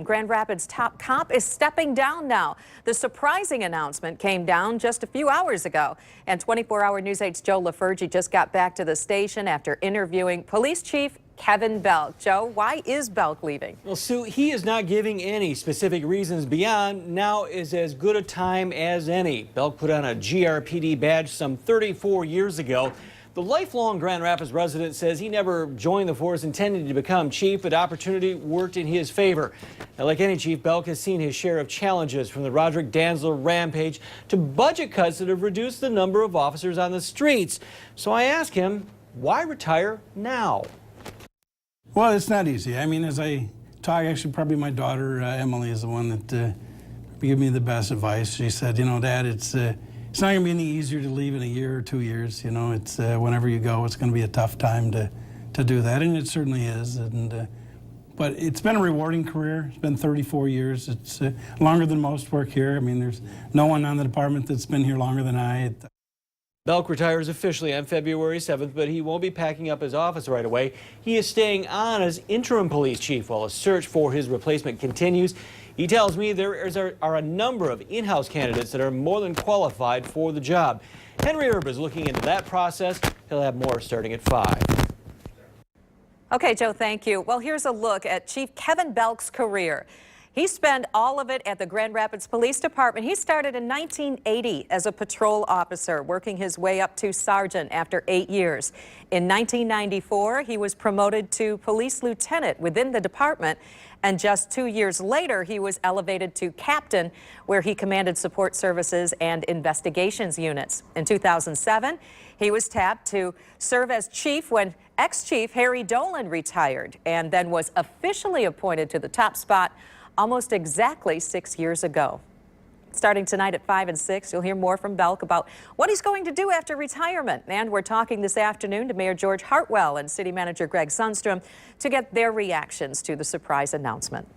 Grand Rapids top cop is stepping down now. The surprising announcement came down just a few hours ago. And 24-hour News 8's Joe LaFergie just got back to the station after interviewing Police Chief Kevin Belk. Joe, why is Belk leaving? Well, Sue, he is not giving any specific reasons beyond now is as good a time as any. Belk put on a GRPD badge some 34 years ago. The lifelong Grand Rapids resident says he never joined the force intending to become chief, but opportunity worked in his favor. Now, like any chief, Belk has seen his share of challenges, from the Roderick Danzler rampage to budget cuts that have reduced the number of officers on the streets. So I asked him, why retire now? Well, it's not easy. I mean, as I talk, actually, probably my daughter, Emily, is the one that gave me the best advice. She said, you know, Dad, it's not going to be any easier to leave in a year or 2 years. You know, it's whenever you go, it's going to be a tough time to do that, and it certainly is. But it's been a rewarding career. It's been 34 years. It's longer than most work here. I mean, there's no one on the department that's been here longer than I. Belk retires officially on February 7th, but he won't be packing up his office right away. He is staying on as interim police chief while a search for his replacement continues. He tells me there are a number of in-house candidates that are more than qualified for the job. Henry Erb is looking into that process. He'll have more starting at 5. Okay, Joe, thank you. Well, here's a look at Chief Kevin Belk's career. He spent all of it at the Grand Rapids Police Department. He started in 1980 as a patrol officer, working his way up to sergeant after 8 years. In 1994, he was promoted to police lieutenant within the department, and just 2 years later, he was elevated to captain, where he commanded support services and investigations units. In 2007, he was tapped to serve as chief when ex-chief Harry Dolan retired, and then was officially appointed to the top spot almost exactly 6 years ago. Starting tonight at 5 and 6, you'll hear more from Belk about what he's going to do after retirement. And we're talking this afternoon to Mayor George Hartwell and City Manager Greg Sundstrom to get their reactions to the surprise announcement.